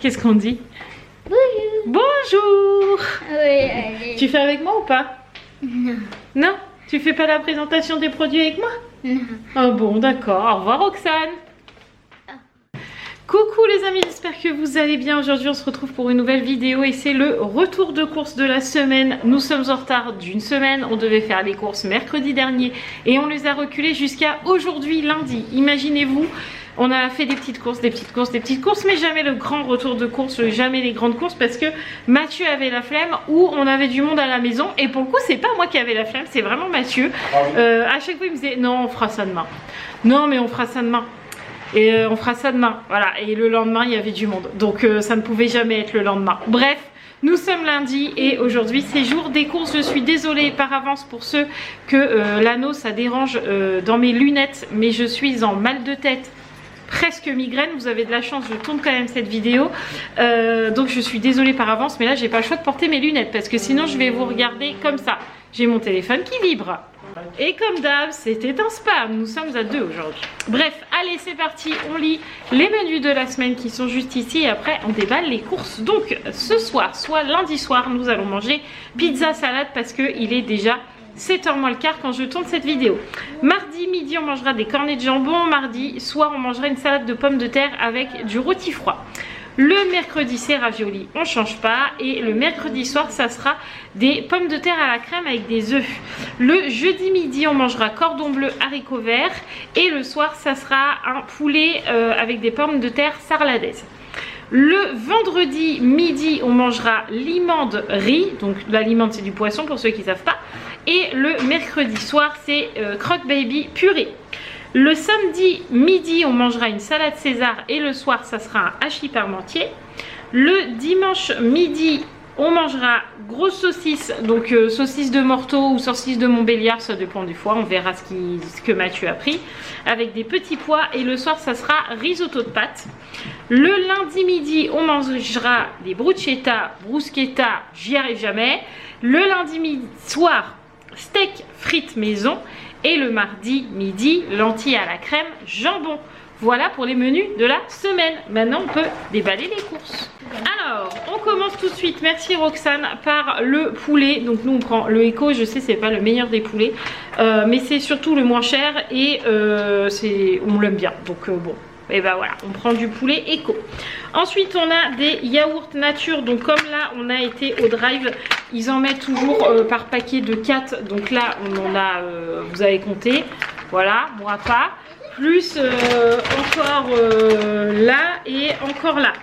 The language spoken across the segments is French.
qu'est-ce qu'on dit? Bonjour. Bonjour. Oui, allez. Tu fais avec moi ou pas? Non. Non? Tu fais pas la présentation des produits avec moi? Non. Oh bon, d'accord. Au revoir Roxane. Coucou les amis, j'espère que vous allez bien. Aujourd'hui on se retrouve pour une nouvelle vidéo et c'est le retour de course de la semaine. Nous sommes en retard d'une semaine, on devait faire les courses mercredi dernier et on les a reculées jusqu'à aujourd'hui lundi. Imaginez-vous, on a fait des petites courses, mais jamais le grand retour de course, jamais les grandes courses parce que Mathieu avait la flemme ou on avait du monde à la maison. Et pour le coup, c'est pas moi qui avais la flemme, c'est vraiment Mathieu. À chaque fois, il me disait non, on fera ça demain. Non, mais on fera ça demain. Et on fera ça demain. Voilà. Et le lendemain, il y avait du monde. Donc ça ne pouvait jamais être le lendemain. Bref. Nous sommes lundi et aujourd'hui c'est jour des courses. Je suis désolée par avance pour ceux que l'anneau ça dérange dans mes lunettes, mais je suis en mal de tête, presque migraine. Vous avez de la chance, je tourne quand même cette vidéo, donc je suis désolée par avance, mais là j'ai pas le choix de porter mes lunettes parce que sinon je vais vous regarder comme ça. J'ai mon téléphone qui vibre. Et comme d'hab, c'était un spam. Nous sommes à 2 aujourd'hui. Bref, allez, c'est parti. On lit les menus de la semaine qui sont juste ici. Et après, on déballe les courses. Donc, ce soir, soit lundi soir, nous allons manger pizza salade parce qu'il est déjà 7h moins le quart quand je tourne cette vidéo. Mardi midi, on mangera des cornets de jambon. Mardi soir, on mangera une salade de pommes de terre avec du rôti froid. Le mercredi c'est ravioli, on change pas. Et le mercredi soir ça sera des pommes de terre à la crème avec des œufs. Le jeudi midi on mangera cordon bleu haricots verts. Et le soir ça sera un poulet avec des pommes de terre sarladaises. Le vendredi midi on mangera limande riz. Donc la limande c'est du poisson pour ceux qui ne savent pas. Et le mercredi soir c'est croque baby purée. Le samedi midi, on mangera une salade César et le soir, ça sera un hachis parmentier. Le dimanche midi, on mangera grosse saucisse, donc saucisse de Morteau ou saucisse de Montbéliard, ça dépend des fois, on verra ce que Mathieu a pris, avec des petits pois. Et le soir, ça sera risotto de pâtes. Le lundi midi, on mangera des bruschetta, j'y arrive jamais. Le lundi soir, steak frites maison. Et le mardi midi, lentilles à la crème, jambon. Voilà pour les menus de la semaine. Maintenant, on peut déballer les courses. Alors, on commence tout de suite, merci Roxane, par le poulet. Donc nous, on prend le Eco, je sais, c'est pas le meilleur des poulets. Mais c'est surtout le moins cher et on l'aime bien. Donc bon, et ben voilà, on prend du poulet Eco. Ensuite, on a des yaourts nature. Donc comme là, on a été au drive, ils en mettent toujours par paquet de 4. Donc là, on en a, vous avez compté. Voilà, moi pas. Plus encore là et encore là.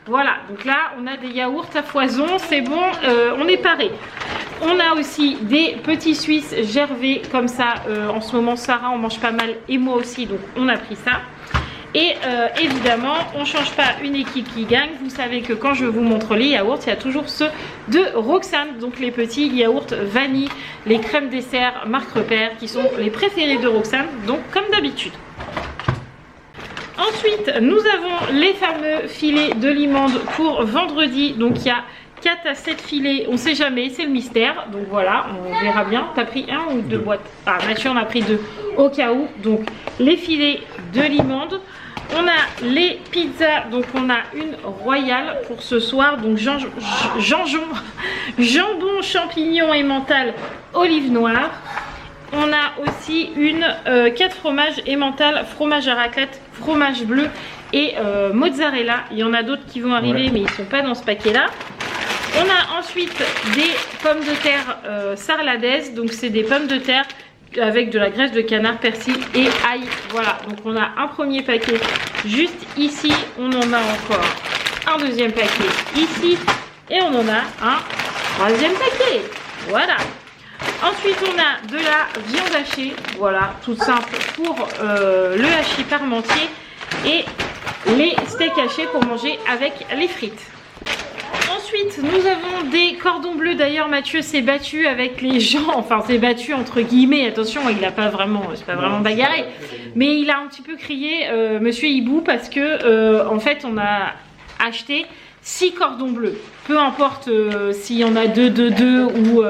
Voilà, donc là, on a des yaourts à foison. C'est bon, on est paré. On a aussi des petits Suisses Gervais comme ça. En ce moment, Sarah en mange pas mal et moi aussi. Donc on a pris ça. Et évidemment, on ne change pas une équipe qui gagne. Vous savez que quand je vous montre les yaourts, il y a toujours ceux de Roxane. Donc les petits yaourts vanille, les crèmes dessert marque Repère qui sont les préférés de Roxane. Donc comme d'habitude. Ensuite, nous avons les fameux filets de limande pour vendredi. Donc il y a 4 à 7 filets, on ne sait jamais, c'est le mystère. Donc voilà, on verra bien. T'as pris 1 ou 2 boîtes? Ah, Mathieu en a pris 2 au cas où. Donc les filets de limande. On a les pizzas, donc on a une royale pour ce soir. Donc jambon, champignons et mental, olive noire. On a aussi une 4 fromages emmental, fromage à raclette, fromage bleu et mozzarella. Il y en a d'autres qui vont arriver, mais ils ne sont pas dans ce paquet-là. On a ensuite des pommes de terre sarladaises. Donc c'est des pommes de terre avec de la graisse de canard, persil et ail. Voilà, donc on a un premier paquet juste ici. On en a encore un deuxième paquet ici. Et on en a un troisième paquet. Voilà. Ensuite, on a de la viande hachée. Voilà, tout simple pour le hachis parmentier. Et les steaks hachés pour manger avec les frites. Ensuite, nous avons des cordons bleus. D'ailleurs, Mathieu s'est battu avec les gens. Enfin, s'est battu entre guillemets. Attention, il n'a pas vraiment, c'est pas vraiment bagarré. Mais il a un petit peu crié Monsieur Hibou parce que, en fait, on a acheté 6 cordons bleus. Peu importe s'il y en a 2, 2, 2 ou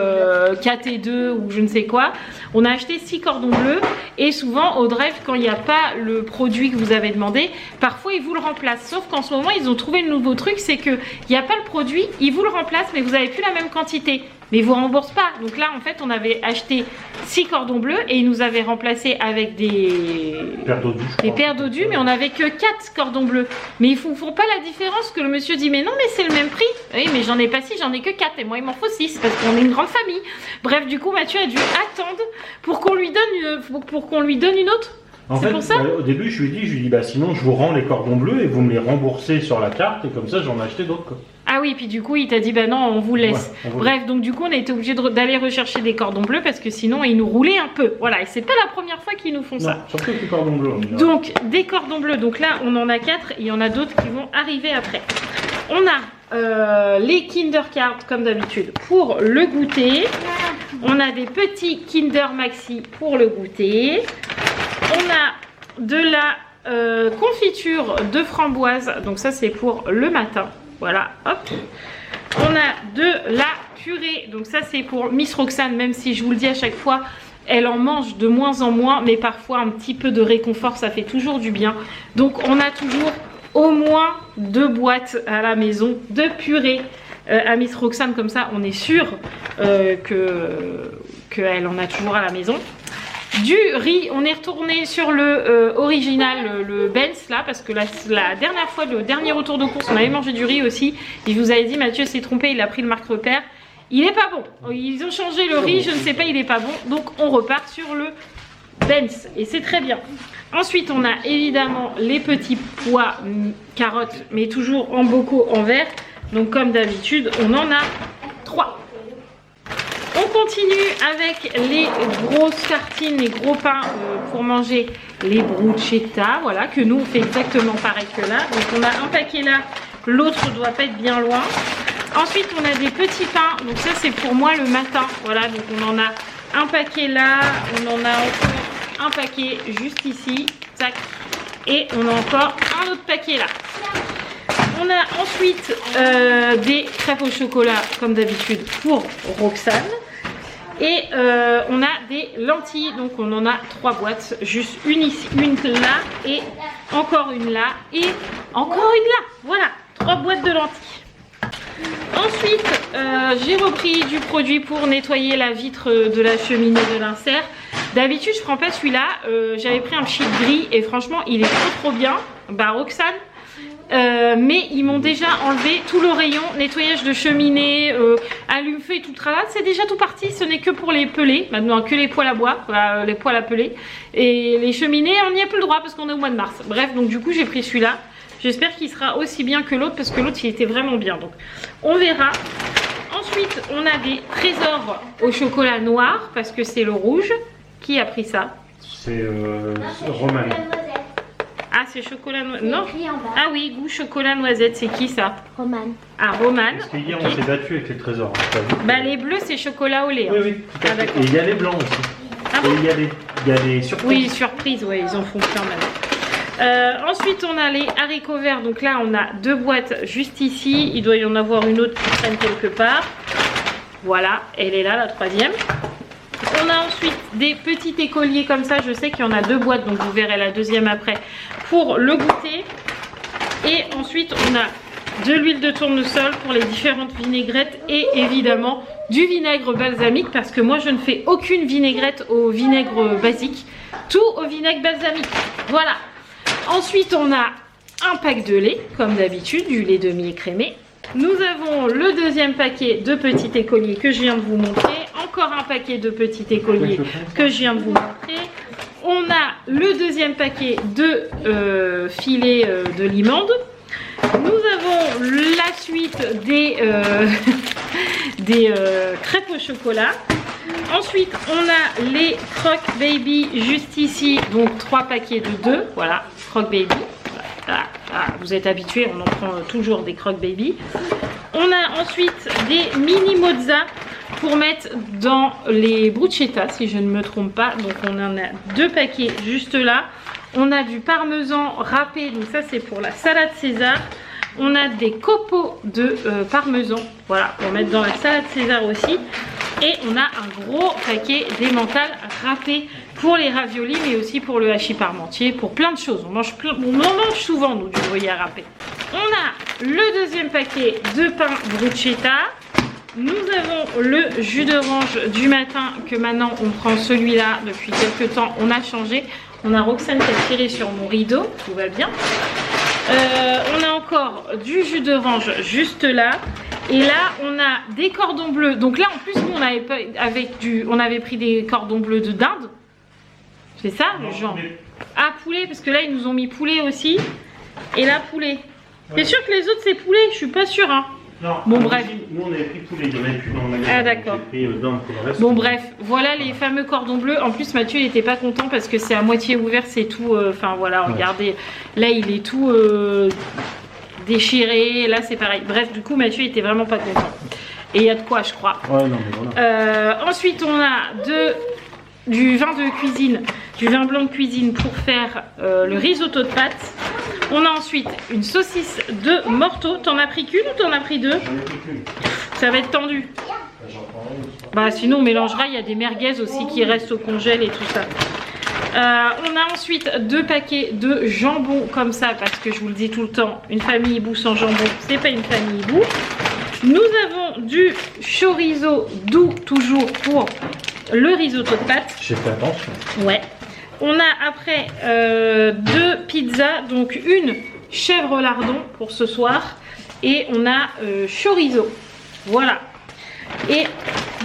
4 et 2 ou je ne sais quoi. On a acheté 6 cordons bleus et souvent au drive, quand il n'y a pas le produit que vous avez demandé, parfois ils vous le remplacent. Sauf qu'en ce moment, ils ont trouvé le nouveau truc, c'est qu'il n'y a pas le produit, ils vous le remplacent mais vous n'avez plus la même quantité. Mais ils vous remboursent pas. Donc là, en fait, on avait acheté 6 cordons bleus et ils nous avaient remplacé avec des paires d'odus, mais on n'avait que 4 cordons bleus. Mais ils font pas la différence que le monsieur dit, mais non, mais c'est le même prix. Oui, mais j'en ai pas 6, j'en ai que 4 et moi, il m'en faut 6 parce qu'on est une grande famille. Bref, du coup, Mathieu a dû attendre pour qu'on lui donne une autre. En fait, pour ça au début, je lui ai dit, bah sinon, je vous rends les cordons bleus et vous me les remboursez sur la carte et comme ça, j'en ai acheté d'autres. Ah oui, puis du coup, il t'a dit, bah non, on vous laisse. Ouais, Bref, donc du coup, on a été obligé d'aller rechercher des cordons bleus parce que sinon, ils nous roulaient un peu. Voilà, et c'est pas la première fois qu'ils nous font ça. Non, surtout les cordons bleus. Donc, des cordons bleus. Donc là, on en a 4 et il y en a d'autres qui vont arriver après. On a les Kinder Cards, comme d'habitude, pour le goûter. On a des petits Kinder Maxi pour le goûter. On a de la confiture de framboise. Donc ça, c'est pour le matin. Voilà, hop. On a de la purée. Donc ça, c'est pour Miss Roxane, même si je vous le dis à chaque fois, elle en mange de moins en moins. Mais parfois, un petit peu de réconfort, ça fait toujours du bien. Donc, on a toujours au moins 2 boîtes à la maison de purée à Miss Roxane. Comme ça, on est sûr qu'elle en a toujours à la maison. Du riz, on est retourné sur le original, le Benz là, parce que la dernière fois, le dernier retour de course, on avait mangé du riz aussi. Et je vous avais dit, Mathieu s'est trompé, il a pris le marque repère. Il est pas bon. Ils ont changé le riz, je ne sais pas, il est pas bon. Donc on repart sur le Benz et c'est très bien. Ensuite, on a évidemment les petits pois carottes, mais toujours en bocaux en verre. Donc comme d'habitude, on en a 3. On continue avec les grosses tartines, les gros pains pour manger les bruschetta, voilà, que nous on fait exactement pareil que là. Donc on a un paquet là, l'autre doit pas être bien loin. Ensuite on a des petits pains, donc ça c'est pour moi le matin, voilà, donc on en a un paquet là, on en a encore un paquet juste ici, tac, et on a encore un autre paquet là. On a ensuite des crêpes au chocolat comme d'habitude pour Roxane. Et on a des lentilles, donc on en a 3 boîtes, juste une ici, une là et encore une là et encore une là. Voilà, 3 boîtes de lentilles. Ensuite, j'ai repris du produit pour nettoyer la vitre de la cheminée de l'insert. D'habitude, je prends pas celui-là. J'avais pris un sheet gris et franchement, il est trop bien. Bah, Roxane. Mais ils m'ont déjà enlevé tout le rayon nettoyage de cheminée, allume-feu et tout le tralala. C'est déjà tout parti, ce n'est que pour les pelés, maintenant que les poêles à bois, les poêles à peler. Et les cheminées, on n'y a plus le droit parce qu'on est au mois de mars. Bref, donc du coup j'ai pris celui-là. J'espère qu'il sera aussi bien que l'autre parce que l'autre il était vraiment bien. Donc on verra. Ensuite on a des trésors au chocolat noir parce que c'est le rouge. Qui a pris ça? C'est Roman. Ah, c'est chocolat noisette. Non. Ah oui, goût chocolat noisette. C'est qui ça? Roman. Ah, Roman. Parce qu'hier on s'est battu avec les trésors. Bah, les bleus, c'est chocolat au lait. Hein. Oui, oui, tout à fait. Et il y a les blancs aussi. Ah bon? Et il y a des surprises. Oui, surprise, ouais, ils en font plein maintenant. Ensuite, on a les haricots verts. Donc là, on a 2 boîtes juste ici. Il doit y en avoir une autre qui traîne quelque part. Voilà, elle est là, la 3e. On a ensuite des petits écoliers comme ça. Je sais qu'il y en a 2 boîtes, donc vous verrez la 2e après pour le goûter. Et ensuite, on a de l'huile de tournesol pour les différentes vinaigrettes et évidemment du vinaigre balsamique parce que moi, je ne fais aucune vinaigrette au vinaigre basique. Tout au vinaigre balsamique. Voilà. Ensuite, on a un pack de lait, comme d'habitude, du lait demi-écrémé. Nous avons le 2e paquet de petits écoliers que je viens de vous montrer. Encore un paquet de petits écoliers que je viens de vous montrer. On a le 2e paquet de filets de limande. Nous avons la suite des crêpes au chocolat. Ensuite, on a les Croc Baby juste ici. Donc 3 paquets de 2. Voilà, Croc Baby. Vous êtes habitués, on en prend toujours des Croc Baby. On a ensuite des mini mozza pour mettre dans les bruschetta, si je ne me trompe pas. Donc on en a 2 paquets juste là. On a du parmesan râpé, donc ça c'est pour la salade César. On a des copeaux de parmesan, voilà, pour mettre dans la salade César aussi. Et on a un gros paquet d'emmental râpé pour les raviolis, mais aussi pour le hachis parmentier, pour plein de choses. On en mange souvent, nous, du gruyère râpé. On a le deuxième paquet de pain bruschetta. Nous avons le jus d'orange du matin, que maintenant on prend celui-là depuis quelques temps. On a changé. On a Roxane qui a tiré sur mon rideau, tout va bien. On a encore du jus d'orange juste là. Et là, on a des cordons bleus. Donc là, en plus, nous, on avait pris des cordons bleus de dinde. C'est ça, le genre? Ah, poulet, parce que là, ils nous ont mis poulet aussi. Et là, poulet. Ouais. T'es sûr que les autres, c'est poulet? Je suis pas sûre, hein. Non, bon, bref. Nous, on avait pris poulet, il n'y en avait plus dans le magasin. Ah, d'accord. Bon, bref, voilà les fameux cordons bleus. En plus, Mathieu, il n'était pas content parce que c'est à moitié ouvert, c'est tout. Enfin, voilà, regardez. Là, il est tout déchiré. Là, c'est pareil. Bref, du coup, Mathieu était vraiment pas content. Et il y a de quoi, je crois. Ouais, non, mais voilà. Ensuite, on a du vin de cuisine, du vin blanc de cuisine pour faire le risotto de pâtes. On a ensuite une saucisse de morteau. T'en as pris qu'une ou t'en as pris deux? J'en ai pris qu'une. Ça va être tendu. Bah sinon on mélangera, il y a des merguez aussi qui restent au congèle et tout ça. On a ensuite 2 paquets de jambon comme ça, parce que je vous le dis tout le temps, une famille hibou sans jambon, c'est pas une famille hibou. Nous avons du chorizo doux toujours pour le risotto de pâtes. J'ai fait attention. Ouais. On a après 2 pizzas, donc une chèvre lardon pour ce soir et on a chorizo. Voilà. Et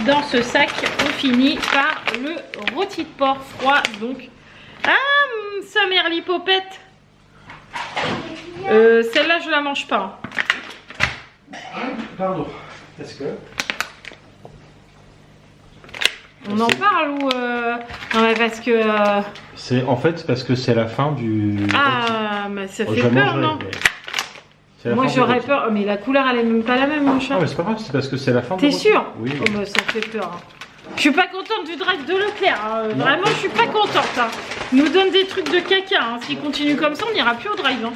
dans ce sac, on finit par le rôti de porc froid. Donc, sa mère l'hypopète. Celle-là, je la mange pas. Pardon. Est-ce que... On en parle ou non, mais parce que c'est en fait parce que c'est la fin du. Ah, mais ça fait peur, non? Moi j'aurais peur, mais la couleur elle est même pas la même, mon chat. Non, mais c'est pas grave, c'est parce que c'est la fin. T'es sûr? Oui. Oh, bah, ça fait peur. Hein. Je suis pas contente du drive de Leclerc. Hein. Vraiment, je suis pas contente. Hein. Il nous donne des trucs de caca. Hein. S'il continue comme ça, on n'ira plus au drive. Hein.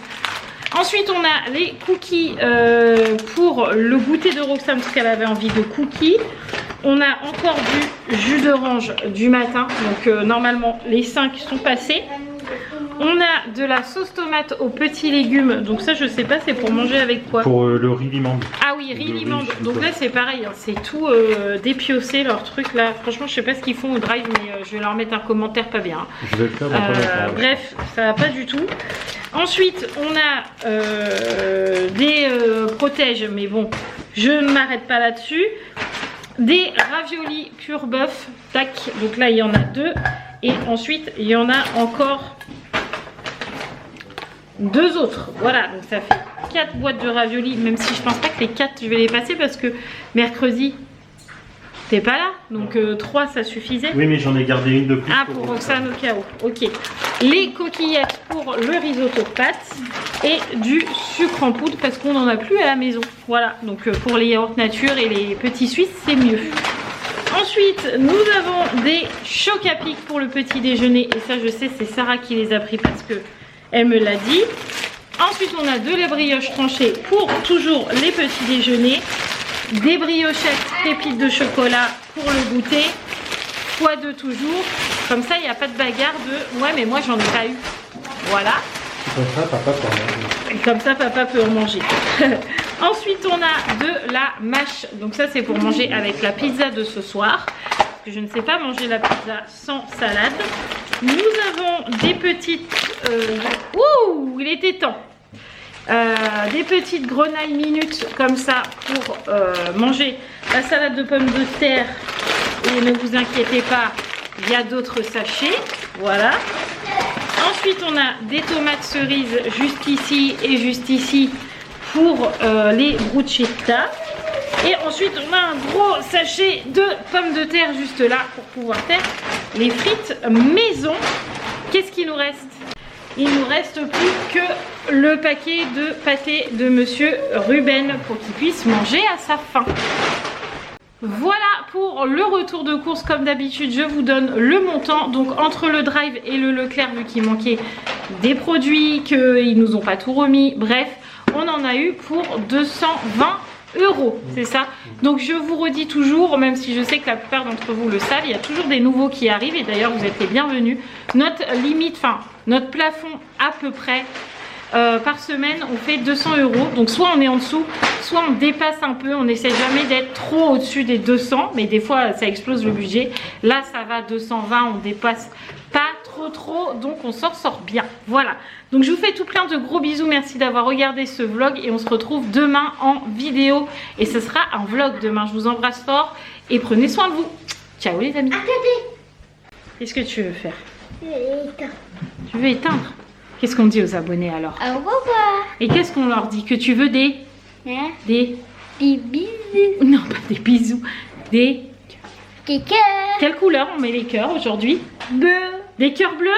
Ensuite, on a les cookies pour le goûter de Roxane parce qu'elle avait envie de cookies. On a encore du jus d'orange du matin. Donc, normalement, les 5 sont passés. On a de la sauce tomate aux petits légumes. Donc ça, je sais pas, c'est pour manger avec quoi? Pour le riz limande. Ah oui, riz limande. Donc là, c'est pareil. Hein, c'est tout dépiossé, leur truc là. Franchement, je sais pas ce qu'ils font au drive, mais je vais leur mettre un commentaire pas bien. Je vais le faire dans pas bref, ça va pas du tout. Ensuite, on a des protèges, mais bon, je ne m'arrête pas là-dessus. Des raviolis pur bœuf. Tac. Donc là, il y en a 2. Et ensuite, il y en a encore 2 autres. Voilà, donc ça fait 4 boîtes de raviolis. Même si je pense pas que les 4, je vais les passer parce que mercredi, t'es pas là. Donc 3, ça suffisait. Oui, mais j'en ai gardé une de plus. Ah, pour Roxane au cas où. Ok. Les coquillettes pour le risotto de pâtes. Et du sucre en poudre parce qu'on n'en a plus à la maison. Voilà, donc pour les yaourts nature et les petits suisses, c'est mieux. Ensuite, nous avons des chocs à pic pour le petit déjeuner. Et ça, je sais, c'est Sarah qui les a pris parce que elle me l'a dit. Ensuite, on a de la brioche tranchée pour toujours les petits déjeuners. Des briochettes pépites de chocolat pour le goûter. x2 toujours. Comme ça, il n'y a pas de bagarre de « ouais, mais moi, j'en ai pas eu ». Voilà. Comme ça, papa peut en manger. Comme ça, papa peut en manger. Ensuite, on a de la mâche. Donc ça, c'est pour manger avec la pizza de ce soir. Parce que je ne sais pas manger la pizza sans salade. Nous avons des petites... Ouh, il était temps. Des petites grenailles minutes comme ça pour manger la salade de pommes de terre. Et ne vous inquiétez pas, il y a d'autres sachets. Voilà. Ensuite, on a des tomates cerises juste ici et juste ici pour les bruschetta. Et ensuite, on a un gros sachet de pommes de terre juste là pour pouvoir faire les frites maison. Qu'est-ce qu'il nous reste? Il nous reste plus que le paquet de pâté de Monsieur Ruben pour qu'il puisse manger à sa faim. Voilà pour le retour de course. Comme d'habitude, je vous donne le montant. Donc entre le drive et le Leclerc, vu qu'il manquait des produits, qu'ils nous ont pas tout remis, bref, on en a eu pour 220 €, c'est ça. Donc je vous redis toujours, même si je sais que la plupart d'entre vous le savent, il y a toujours des nouveaux qui arrivent et d'ailleurs vous êtes les bienvenus. Notre limite, enfin notre plafond à peu près par semaine, on fait 200 €. Donc soit on est en dessous, soit on dépasse un peu. On n'essaie jamais d'être trop au-dessus des 200, mais des fois ça explose le budget. Là ça va 220, on dépasse pas trop, donc on s'en sort bien. Voilà. Donc je vous fais tout plein de gros bisous. Merci d'avoir regardé ce vlog et on se retrouve demain en vidéo. Et ce sera un vlog demain. Je vous embrasse fort et prenez soin de vous. Ciao les amis. Qu'est-ce que tu veux faire? Tu veux éteindre? Qu'est-ce qu'on dit aux abonnés alors? Au revoir. Et qu'est-ce qu'on leur dit? Que tu veux des... Hein? Des bisous. Non, pas des bisous. Des... Des cœurs. Quelle couleur on met les cœurs aujourd'hui? Bleu. Des cœurs bleus?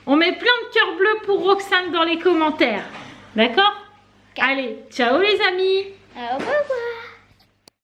On met plein de cœurs bleus pour Roxane dans les commentaires. D'accord? Allez, ciao les amis. Au revoir.